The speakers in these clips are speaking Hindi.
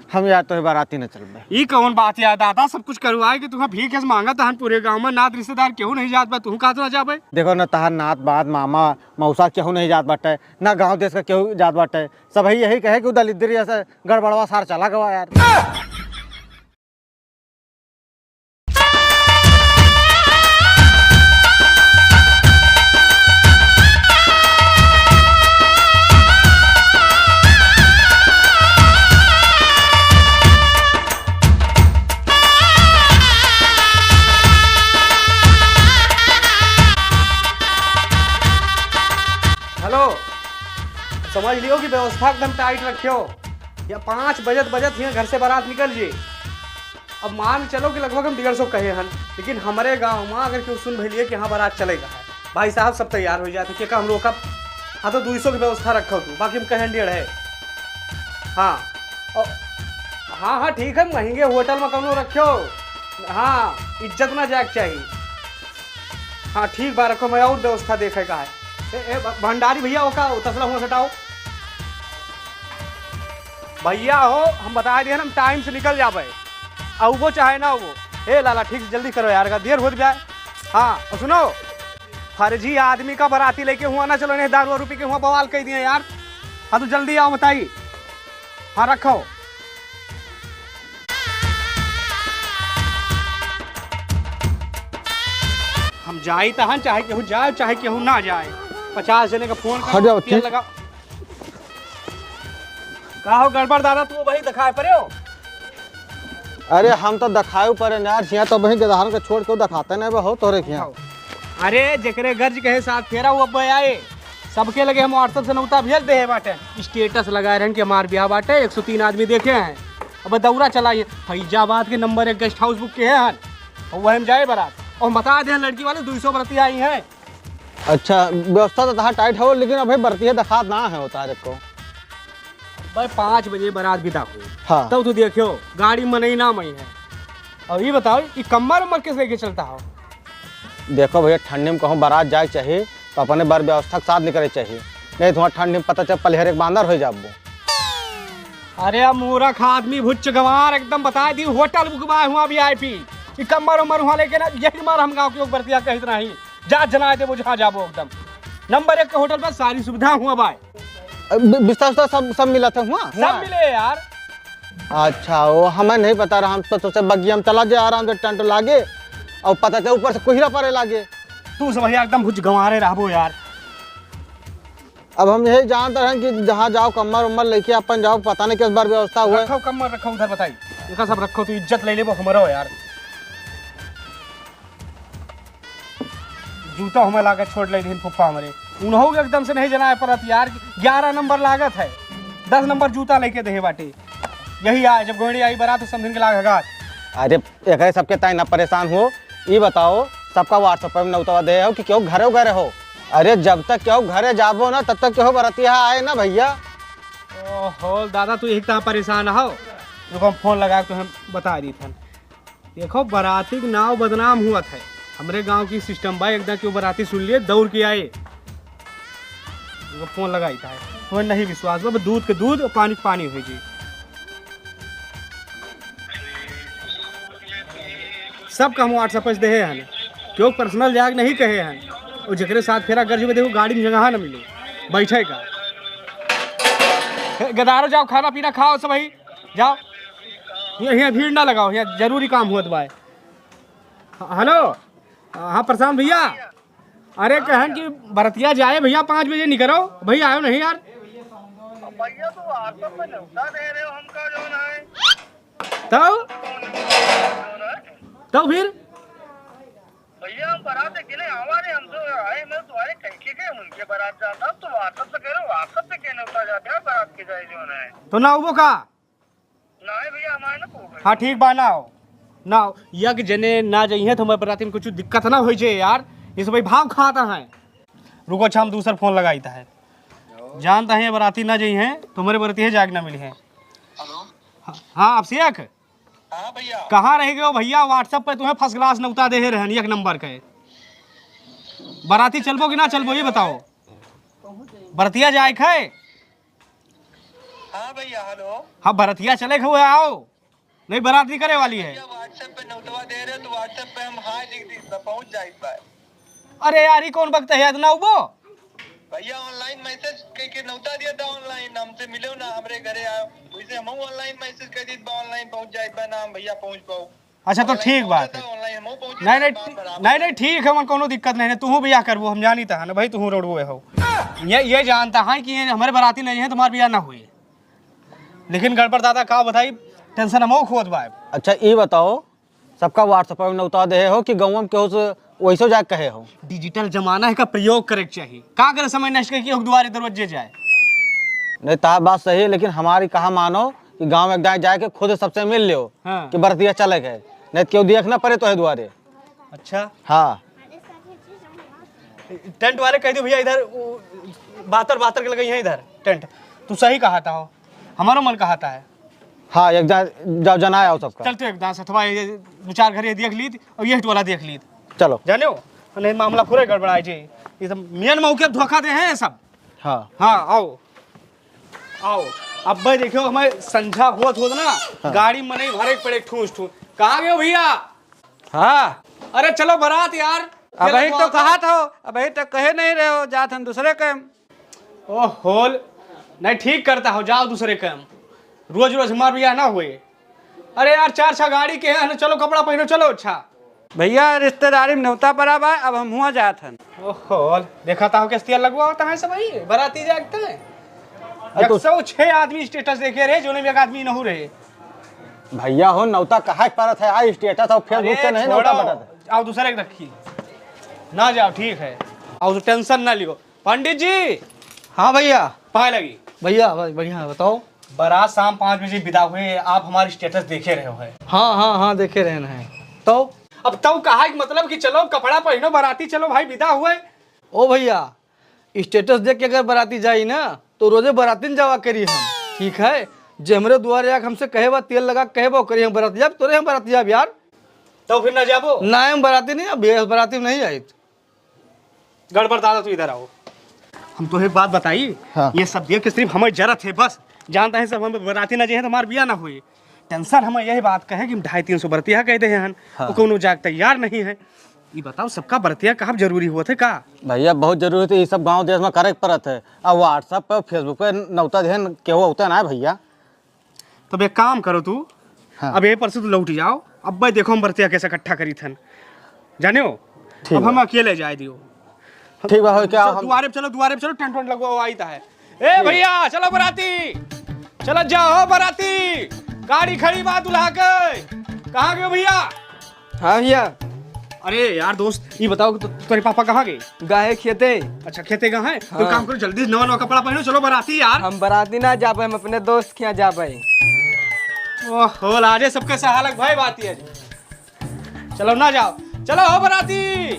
हम यार तो बाराती न चल रहे। ई कौन बात याद दादा, सब कुछ करवाए कि तुम्हें भीख मांगा तहन पूरे गांव में नात रिश्तेदार केहू नहीं जात बा, तू का तो ना जाबे। देखो न तहार नात बात मामा मौसा केहू नहीं जात बाटे, ना गांव देश का केहू जात बाटे। सब यही कहे कि दलिद्री ऐसा गड़बड़वा सार चला गवा यार। हेलो, समझ लियो कि व्यवस्था एकदम टाइट रखियो। या 5 बजत यहाँ घर से बारात निकल जी। अब मान चलो कि लगभग हम 150 कहे हन, लेकिन हमारे गांव में अगर क्यों सुन भैलिए कि हाँ बारात चलेगा है, भाई साहब सब तैयार हो जाते क्या हम लोग का। हाँ तो 200 की व्यवस्था रखो तू, बाकी हम कहें 150 है। हाँ हाँ हाँ ठीक है, महंगे होटल में कौनो रखियो। हाँ इज्जत ना जाए चाहिए। हाँ ठीक बा, रखो, मैं और व्यवस्था देखे का है। भंडारी भैया हो का तसला हुआ हटाओ भैया हो, हम बता दिए हम टाइम से निकल जाबे, अब वो चाहे ना वो। ए लाला ठीक से जल्दी करो यार, देर हो जाए। हाँ और सुनो, फर्जी आदमी का बाराती लेके हुआ ना, चलो नहीं दारू रुपये के हुआ बवाल कह दिए यार। हाँ तो जल्दी आओ बताइए। हाँ रखो। हम जाए तहन, चाहे केहू जाए चाहे केहू ना जाए, 50 जने का फोन लगा। का हो गड़बड़ दादा, तू वही दिखाए पड़े हो। अरे हम तो दिखाए पड़े यार, यहाँ तो वही गधान के छोड़ के दिखाते नहीं हो तोरे यहाँ। अरे जकरे गर्ज कहे साथ फेरा वो अब आए, सबके लगे हम व्हाट्सएप से नौता भेज दे बाटे, स्टेटस लगाए रहे कि हमार ब्याह बाटे, 103 आदमी देखे हैं। अब दौरा चलाइए, फैजाबाद के नंबर 1 गेस्ट हाउस बुक के हैं और वह हम जाए बारात, और बता दें लड़की वाले 200 बरती आई हैं। अच्छा व्यवस्था तो तहाँ टाइट हो, लेकिन अभी बरती है दिखा ना है होता है को भाई 5 बजे बारात विदा हो। हाँ तब तो देखियो गाड़ी में नहीं ना मई है। अब ये बताओ कि कमर उमर किस लेके चलता हो। देखो भैया, ठंडी में कहूँ बारात जाए चाहिए तो अपने बर व्यवस्था के साथ निकले चाहिए, नहीं तो ठंडी में पता चल पलहर एक बांदर हो जाबो। अरे अब मूर्ख आदमी भुच्च गंवार एकदम बता दी, होटल बुकवाए हुआ VIP कि कमर उमर हुआ लेके ना, यही मार हम गाँव के लोग बरतिया कहित नहीं जा जना दे वो जहाँ जाबो एकदम। नंबर 1 के होटल पर सारी सुविधा हुआ भाई, बिस्तर सब मिला था हुआ सब मिले यार। अच्छा वो हमें नहीं पता रहा, हम तो सोचे बग्गी हम चला जाए आराम से, टेंट लागे और पता चल ऊपर से कोहरा पड़े लागे। तू सब भैया एकदम भुज गंवारे रहबो यार। अब हम यही जानते हैं कि जहाँ जाओ कमर उमर लेके अपन जाओ, पता नहीं किस बार व्यवस्था हुआ। रखो कमर रखो उधर, बताई इनका सब रखो, तू इज्जत ले ले वो हमारा यार। जूता हमें लागत छोड़ ले दिन फुफा हमारे उन्हों एकदम से नहीं जना परत यार। 11 नंबर लागत है, 10 नंबर जूता लेके दे बाटे। यही आए जब गोड़ी आई बारात तो समझ के लागत। अरे एक है सबके ताई ना परेशान हो, ये बताओ सबका व्हाट्सएप पर नौतवा दे हो कि क्यों घरे हो। अरे जब तक क्यों घरे जाबो ना तब तक क्यों बरतिया आए ना भैया। ओहो दादा तू एक तरह परेशान हो, जो हम फोन लगा तो हम बता दी थे। देखो बाराती का नाव बदनाम हुआ था, हमारे गांव की सिस्टम भाई एकदम क्यों बाराती सुन लिए दौड़ के आए, फोन लगाई था तो नहीं विश्वास बा, दूध के दूध और पानी के पानी हो जी। सब हम व्हाट्सएप पे दे हैं, क्यों पर्सनल जाग नहीं कहे हैं, और जकरे साथ फेरा गर्ज में देखो गाड़ी में जगह ना मिले बैठे का। गदारो जाओ खाना पीना खाओ सब भाई जाओ, यहाँ भीड़ ना लगाओ, यहाँ जरूरी काम हुआ भाई। हेलो हाँ प्रशांत भैया, अरे कहन कि बरतिया जाए भैया 5 बजे निकलो, भैया आयो नहीं यार। भैया तो व्हाट्सएप पे न्योता दे रहे हो हमका जो है, तो फिर भैया हम बारात अकेले हमारे हम तो आए, मैं तुम्हारे कैसे के उनके बारात जाता तो व्हाट्सएप से कह रहे हो, व्हाट्सएप पे क्या न्योता जाते हैं बारात के जाए जो है। तो ना वो का ना भैया हमारे ना। हाँ ठीक बा ना ना यज्ञ जने ना जाइए तो हमारे बराती में कुछ दिक्कत ना हो जाए यार, ये सब भाई भाव खाता है। रुको अच्छा हम दूसरा फोन लगाई था है, जानता है बराती ना जाइए हैं तुम्हारे बराती है जाग ना मिली है। हाँ आप शेख हाँ भैया कहाँ रह गए हो भैया, व्हाट्सएप पे तुम्हें फर्स्ट क्लास नौता दे रहन 1 नंबर के। बराती चलबो कि ना चलबो ये बताओ, बरतिया जाए खे। हाँ भैया हेलो। हाँ बरतिया चले हुए आओ, नहीं बारात नहीं करे वाली है। व्हाट्सएप पे नौतवा दे रहे तो व्हाट्सएप पे हम हाँ लिख दी पहुंच जाए इस बार। अरे यार ये कौन वक्त है इतना वो भैया ऑनलाइन मैसेज के नौता दिया था, ऑनलाइन हमसे मिलो ना हमरे घरे आओ, वैसे हम ऑनलाइन मैसेज कर दी ऑनलाइन पहुंच जाए इस नाम भैया पहुंच पाओ। अच्छा तो ठीक बात है। ऑनलाइन हम पहुंच नहीं नहीं नहीं ठीक है, मन कोनो दिक्कत नहीं है। तू बियाह करबो हम जानी था ना भाई, तू रोडवे हो ये जानता है कि हमारे बाराती नहीं है, तुम्हारे बियाह ना हुए, लेकिन गड़बड़ दादा का बताई टेंशन हम खोद बाय। अच्छा ये बताओ सबका व्हाट्सएप में नौता दे हो कि गाँव में केहू से वैसो जा कहे हो? डिजिटल जमाना है का प्रयोग करे चाहिए, का करे समय नष्ट के दुआरे दरवाजे जाए। नहीं तार बात सही है, लेकिन हमारी कहा मानो कि गांव में जाए के खुद सबसे मिल लियो हाँ। कि बरतिया चले गए, नहीं तो क्यों देखना पड़े तो है द्वारे। अच्छा हाँ टेंट वाले कह दो भैया इधर बातर के लगे हैं इधर टेंट। तू सही कहा था, हमारा मन कहा था है। हाँ एक जब जना आओ सबका। चल तो एक दास अथवा ये दो चार घर ये देख ली और ये वाला देख ली चलो जाने हो, नहीं मामला पूरे गड़बड़ाए जी, ये सब मियन मऊ के धोखा दे हैं सब। हाँ हाँ आओ आओ अब भाई देखो हमें संझा हुआ ना हाँ। गाड़ी में नहीं भरे पड़े ठूस ठूस। कहाँ गए हो भैया? हाँ अरे चलो बारात यार। अभी तो कहा था, अभी तक कहे नहीं रहे हो, जात हम दूसरे काम। ओ होल नहीं ठीक करता हो, जाओ दूसरे काम, रोज रोज हमार बियाह ना हुए। अरे यार चार छह गाड़ी के हैं, चलो कपड़ा पहनो चलो। अच्छा भैया रिश्तेदारी में न्योता पर अब अब हम हुआ जात हन। ओहो देखा था कैसे तेल लगवा होता है सब भाई बाराती जागते हैं। 106 आदमी स्टेटस देखे रहे जो एक आदमी नहीं रहे। भैया हो नौता कहा परत है, आई स्टेटस और फेसबुक से नहीं नौता बता। आओ दूसरे के रखी ना जाओ ठीक है, आओ तो टेंशन ना लियो। पंडित जी हाँ भैया। पाए लगी भैया बढ़िया बताओ। बारात शाम 5 बजे विदा हुए, आप हमारी स्टेटस देखे रहे हो है? हाँ देखे रहे हैं। तो अब तो कहा मतलब कि चलो कपड़ा पहनो बाराती चलो भाई विदा हुए। ओ भैया स्टेटस देख के अगर बाराती जाई ना तो रोजे बाराती जावा करी हम, ठीक है? जे हमरे दुआरे आके हमसे कहेबा तेल लगा कहेबा करी हम बाराती जाब, तोरे हम बाराती जाब यार। तो फिर ना जाबो ना हम बाराती नहीं अब बाराती में नहीं आई। गड़बड़ दादा तू इधर आओ, हम तो एक बात बताई। हाँ। ये सब देख के सिर्फ हमें जरूरत है बस, जानता है सब हम बराती ना जाए तो हमार बियाह ना हुए। टेंशन हमें यही बात कहे कि 250-300 बरतिया कह दे हैं हाँ। कोनो जाग तैयार नहीं है। ये बताओ सबका बरतिया कहाँ जरूरी हुआ थे का? भैया बहुत जरूरी है, ये सब गांव देश में करे परत है। अब व्हाट्सएप पे फेसबुक पे नौता ध्यान केहू होता है ना भैया। तब एक काम करो तू हाँ। अब ये परसों तो लौट जाओ, अब भाई देखो हम बरतिया कैसे इकट्ठा करी थन जाने हो। अब हम अकेले जाए दियो ठीक है क्या हम दुआरे पे चलो टेंट वेंट लगवा आई है। ए भैया चलो बराती चलो जाओ बराती, गाड़ी खड़ी बात दुल्हा के। कहाँ गए भैया? हाँ भैया। अरे यार दोस्त ये बताओ तो तेरे पापा कहाँ गए? गाय खेते। अच्छा खेते कहाँ है? तो काम करो जल्दी नवा नवा कपड़ा पहनो चलो बराती यार। हम बाराती ना जा पाए, हम अपने दोस्त के यहाँ जा पाए। ओहो लाजे सबके सहालक भाई बात है। चलो ना जाओ, चलो हो बराती,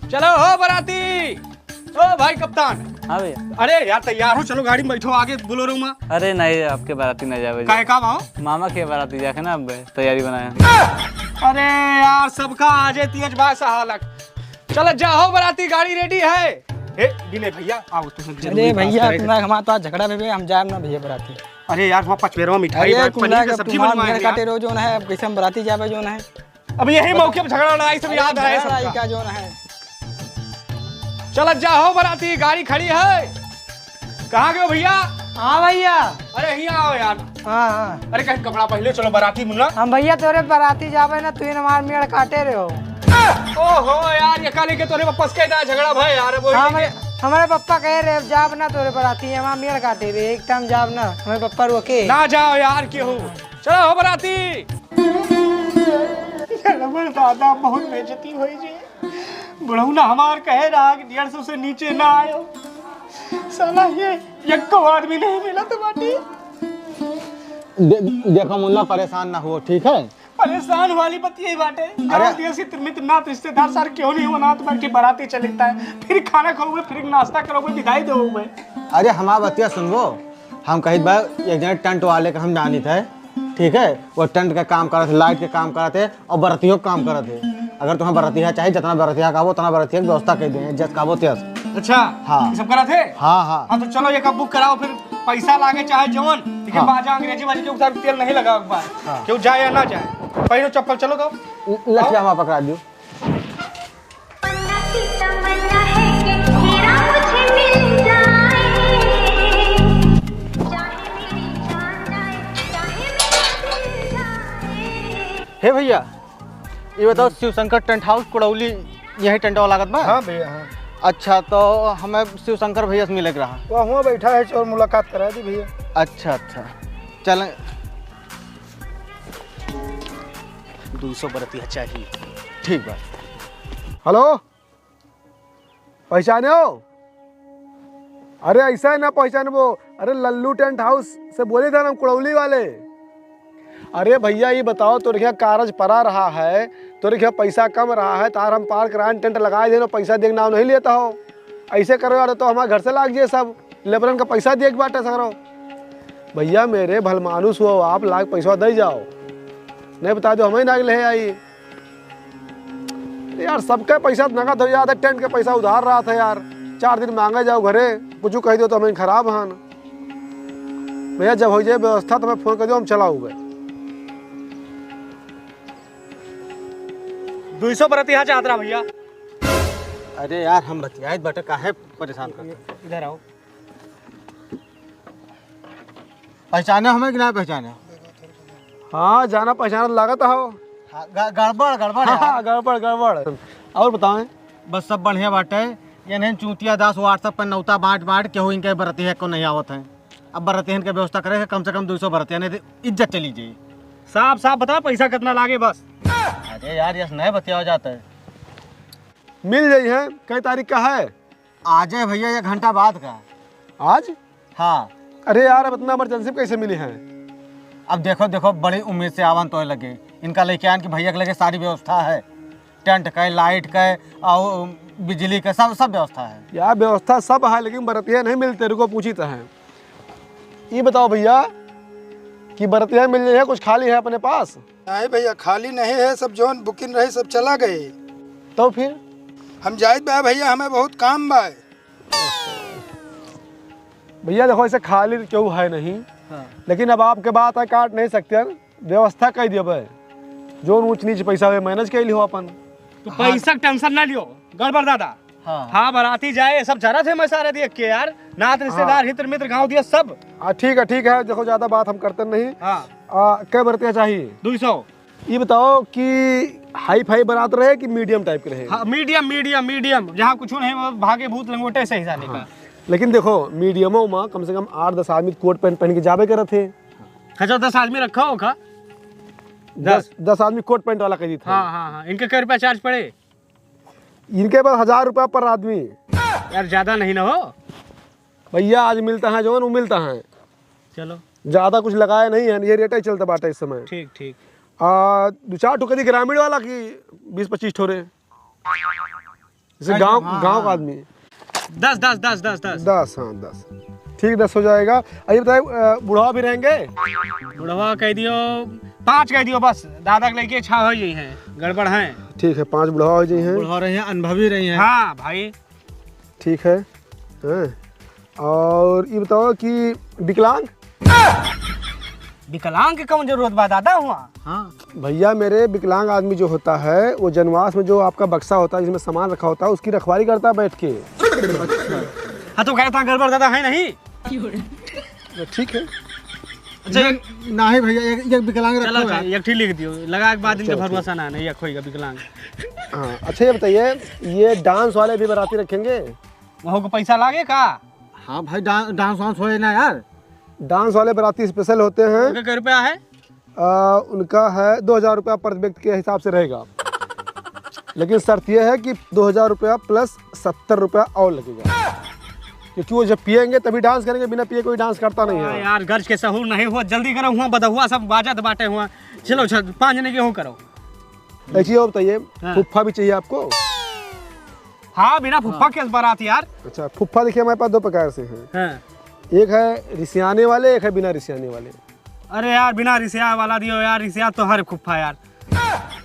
चलो हो बराती। ओ भाई कप्तान। हाँ भैया। अरे यार तैयार हो, चलो गाड़ी में बैठो आगे बोलोरो में। अरे नहीं आपके बाराती ना जावे। काहे काम आओ? मामा के बाराती जाके ना अब तैयारी बनाया। अरे यार सबका आजे तेज बा सहालक। चलो जाओ बराती गाड़ी रेडी है। ए विनय भैया आओ तो। अरे भैया तुम्हारा हमारा तो झगड़ा भेबे हम जाए ना भैया बराती। अरे यार वहाँ पचमेरवा मिठाई पनीर की सब्जी बनवाए काटे रो जो है, अब कैसे हम बराती जावे जो है। अब यही मौके पे झगड़ा लड़ाई सब याद है सबका। क्या जो है। चलो जाओ बराती गाड़ी खड़ी है। कहाँ गए भैया? हाँ भैया। अरे यहाँ आओ यार। हाँ अरे कहीं कपड़ा पहले चलो बराती मुन्ना। हम भैया तोरे बाराती जावे ना, तू हमार मेड़ काटे रहे हो। ओहो यार ये काले के तोरे वापस के दा झगड़ा भाई यार वो। हमारे पप्पा कह रहे जाब ना तोरे बराती हमार मेड़ काटे रहे, एक टाइम जाब ना हमारे पप्पा रोके ना जाओ यार क्यों। चलो हो बराती। दादा बहुत बेइज्जती हुई जी, बुढ़ौना हमार कहे रहा कि 150 से नीचे ना आयो, साला ये एको आदमी नहीं मिला तो बाटी। देखो मुन्ना परेशान ना हो ठीक है। परेशान वाली बात यही बात है। मित्र नाथ रिश्तेदार सर क्यों नहीं होना तो बैठ के बाराती चलता है, फिर खाना खाओगे फिर नाश्ता करोगे विदाई दोगे। अरे हमारा बतिया सुनबो, हम कहीं बार एक जने टेंट वाले का हम जानी थे ठीक है, वो टेंट का काम करते थे, लाइट के काम करते और बरतियों का काम करते। अगर तुम्हें बरतिया चाहिए जितना बरतिया का वो उतना बरतिया की व्यवस्था कर देंगे जस का वो त्यस। अच्छा हाँ ये सब करा थे। हाँ हाँ हाँ तो चलो ये कब बुक कराओ फिर पैसा लागे चाहे जवन लेकिन बाजा अंग्रेजी बाजी के ऊपर तेल नहीं लगा एक बार क्यों जाए या ना जाए पहनो चप्पल चलो तो लठिया हमारा पकड़ा दियो। हे भैया ये बताओ शिव शंकर टेंट हाउस कुड़ौली यही टेंट वाला लागत बा? हाँ भैया हाँ। अच्छा तो हमें शिव शंकर भैया से मिले के रहा। वो हुआ बैठा है और मुलाकात करा दी भैया। अच्छा अच्छा चलें। 200 बरतिया चाहिए। ठीक बा। हेलो पहचाने हो? अरे ऐसा है ना पहचाने वो, अरे लल्लू टेंट हाउस से बोले थे ना कुड़ौली वाले। अरे भैया ये बताओ तो क्या कारज पड़ा रहा है, तो क्या पैसा कम रहा है, तार हम पार कराएं टेंट लगाए देना पैसा देख नाम नहीं लेता हो। ऐसे करो यार तो हमारे घर से लाग जाए सब लेबरन का पैसा देख बाटे सको। भैया मेरे भल मानुस हो आप, लाख पैसा दे जाओ, नहीं बता दो हमें नाग ले आई यार। सबका पैसा नगद हो जाता है, टेंट का पैसा उधार रहा था यार। 4 दिन मांगे जाओ घरे, कुछ कह दो तो हमें खराब हान। भैया जब हो जाए व्यवस्था तो मैं फोन कर दो, हम चला हुए। 200 बरतिया चाहत रहा भैया। अरे यार हम बतियाए बटे काहे परेशान करते। इधर आओ। पहचाने हमें कि नहीं पहचाने? हाँ जाना पहचाना लागत हो। गड़बड़ गड़बड़ यार। हाँ गड़बड़ गड़बड़। और बताएं? बस सब बढ़िया बाटे। ये नहीं चूतिया दास व्हाट्सएप पर नौता बांट केहू इनके बरतिया को नहीं आवत है। अब बरतियन के व्यवस्था करे कम से कम 200 बरतिया, नहीं तो इज्जत चली जाए। साफ साफ बता पैसा कितना लागे बस। अरे यार ये नए बतिया हो जाता है। मिल जाई है। कई तारीख का है? आज है भैया 1 घंटा बाद का। आज? हाँ। अरे यार अब इतना इमरजेंसी कैसे मिली है? अब देखो देखो बड़ी उम्मीद से आवन तो लगे इनका लेके आन कि भैया के लगे सारी व्यवस्था है, टेंट का, लाइट का और बिजली का सब व्यवस्था है। यार व्यवस्था सब है लेकिन बरतिया नहीं मिलते, रुको पूछी तो है। ये बताओ भैया कि बरतिया मिल जाए, कुछ खाली है अपने पास? नहीं भैया खाली नहीं है, सब जोन बुकिंग रहे सब चला गए। तो फिर हम जायद बा भैया, हमें बहुत काम बा। भैया देखो ऐसे खाली क्यों है नहीं। लेकिन अब आपके बात है काट नहीं सकते, व्यवस्था कह दिए भाई, जो ऊंच नीच पैसा है मैनेज कर लियो अपन। तो पैसा टेंशन ना लियो गड़बड़ दादा। हाँ बराती जाए सब जरा थे मैं सारे देख के यार, नात रिश्तेदार हित्र मित्र गाँव दिया सब। ठीक है देखो ज्यादा बात हम करते नहीं। क्या बरतिया चाहिए? 200। ये बताओ कि हाई फाई बारात रहे कि मीडियम टाइप के रहे? हाँ, मीडियम जहाँ कुछ नहीं वो भागे भूत लंगोटे से हिसाब का। लेकिन देखो मीडियमों में कम से कम 8-10 आदमी कोट पैंट पहन के जावे करे थे। अच्छा 10 आदमी रखा होगा? 10 आदमी कोट पैंट वाला कही था। हाँ इनके क्या रुपया चार्ज पड़े? इनके पास 1000 रुपया पर आदमी। यार ज्यादा नहीं ना हो भैया? आज मिलता है जो वो मिलता है, चलो ज्यादा कुछ लगाया नहीं है, ये रेट ही चलता बाटा इस समय। ठीक 2-4 ठो कदी ग्रामीण वाला की 20-25 ठोरे, जैसे गांव का आदमी। 10। 10 हाँ 10 ठीक 10 हो जाएगा। ये बताए बुढ़वा भी रहेंगे? बुढ़वा कह दियो 5 कह दियो बस, दादा के लेके 6 हो गई है, गड़बड़ है। ठीक है 5 बुढ़वा हो जाए हैं। बुढ़ा रही हैं, अनुभवी रही हैं। हाँ भाई ठीक है। और ये बताओ कि विकलांग की कौन जरूरत बा दादा हुआ? हाँ भैया मेरे विकलांग आदमी जो होता है वो जनवास में जो आपका बक्सा होता है जिसमें सामान रखा होता है उसकी रखवाली करता है बैठ के। हाँ तो कहता गड़बड़ दादा है नहीं? ठीक है। अच्छा नहीं भैया एक विकलांग चलो रखो यार। एक ठीक लिख दियो, लगा के बाद इनके भरोसा ना नहीं खोएगा विकलांग। हाँ अच्छा ये बताइए ये डांस वाले भी बाराती रखेंगे? वहाँ को पैसा लागे का? हाँ भाई डांस वांस होए ना यार। डांस वाले बाराती स्पेशल होते हैं। उनका क्या रुपया है? उनका है 2000 रुपया पर व्यक्ति के हिसाब से रहेगा, लेकिन शर्त यह है कि 2000 रुपया प्लस 70 रुपया और लगेगा, क्योंकि वो जब पिएंगे तभी डांस करेंगे, बिना पिए कोई डांस करता नहीं है। यार गर्ज के सहूर नहीं हुआ, जल्दी करो, हुआ बदहुआ सब बाजत बाटे हुआ। चलो 5 जने के हो करो। देखिए और बताइए फुफ्फा भी चाहिए आपको? हाँ बिना फुफ्फा के बारात यार। अच्छा फुफ्फा देखिए हमारे पास 2 प्रकार से हैं। हाँ। एक है रिसियाने वाले, एक है बिना रिसियाने वाले। अरे यार बिना रिसिया वाला दियो यार, रिसिया तो हर फुफ्फा यार।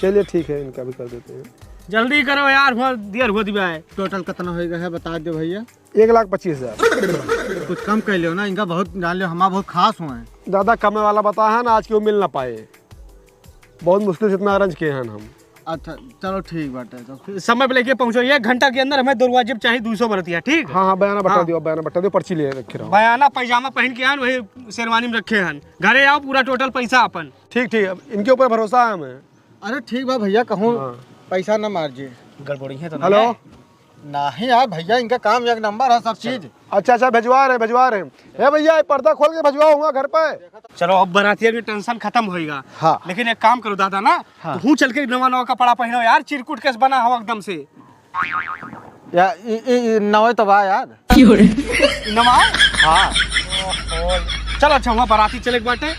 चलिए ठीक है इनका भी कर देते हैं। जल्दी करो यार, हुआ दिया है। टोटल कितना होएगा है बता दो भैया। 1,25,000। कुछ कम कर लियो ना, इनका बहुत जान लियो, हमारा बहुत खास हुए हैं। ज़्यादा कम वाला बता है ना, आज क्यों मिल ना पाए, बहुत मुश्किल से इतना अरेंज किए हैं हम। अच्छा चलो ठीक बाटे, तो फिर समय पे लेके पहुंचो, 1 घंटा के अंदर हमें दरवाजे पे चाहिए 200 बरतिया, ठीक। हाँ हाँ, बयाना बता दियो, बयाना बता दियो, पर्ची ले रखे रहो। बयाना पैजामा पहन के आन, वही शेरवानी में रखे हन, घरे आओ, पूरा टोटल पैसा अपन। ठीक ठीक, अब इनके ऊपर भरोसा है हमें। अरे ठीक बा भैया, कहूँ पैसा न मारजिए। गड़बड़ी है तो हेलो, नहीं यार भैया, इनका काम एक नंबर है, सब चीज। अच्छा भिजवा रहे हैं। हे भैया, ये पर्दा खोल के भिजवाऊंगा घर पे। चलो अब बरातिया की टेंशन खत्म होएगा। हाँ। लेकिन एक काम करो दादा ना, हाँ। तो हूँ चल के नवा कपड़ा पहनो यार, चिरकुट कैसे बना हो एकदम से। या नवे तो बा यार। नवा हाँ। चलो अच्छा, वहाँ बराती चले बाटे।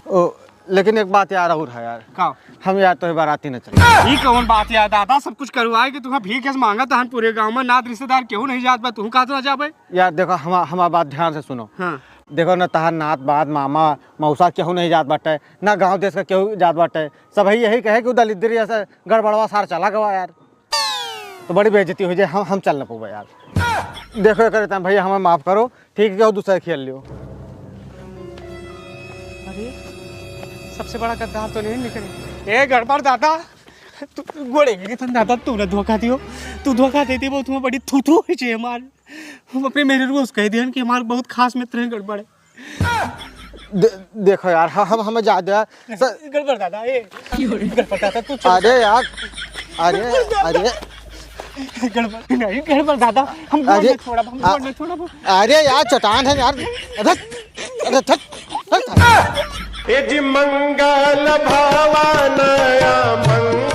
ओ, लेकिन एक बात यार और है यार, का हम यार तो बाराती न चले। ये कौन बात यार दादा, सब कुछ करवाए कि तुम्हें भीख कैसे मांगा था पूरे गांव में, नात रिश्तेदार क्यों नहीं जात बा, तू कहा तो ना जाबे। यार देखो, हमारा बात ध्यान से सुनो। हाँ। देखो ना, तहार नात बात मामा मौसा केहू नहीं जात बाटे, ना गांव देश का केहू जात बाटे, सब यही कहे कि दलिद्री ऐसा गड़बड़वा सार चला गवा यार, तो बड़ी बेइज्जती हो जाए, हम चल न पाओ यार। देखो ये करता भैया, हमें माफ करो, ठीक है, दूसरा खेल लियो। अरे सबसे बड़ा गद्दार तो नहीं निकले। ए गड़बड़ दादा, तू गोड़े के तन दादा, तू ना धोखा दियो, तू धोखा देती वो तुम्हें बड़ी थूथू हो चाहिए हमारे। हम अपने मेरे रोज कह दिया कि हमारे बहुत खास मित्र हैं गड़बड़। देखो यार, हम हमें जा दे गड़बड़ दादा, ए गड़बड़ दादा तू। अरे यार, अरे गड़बड़ नहीं, गड़बड़ दादा, हम गोड़ में छोड़ा, हम गोड़ में छोड़ा। अरे यार, चट्टान है यार। मंगल भावानया मंगल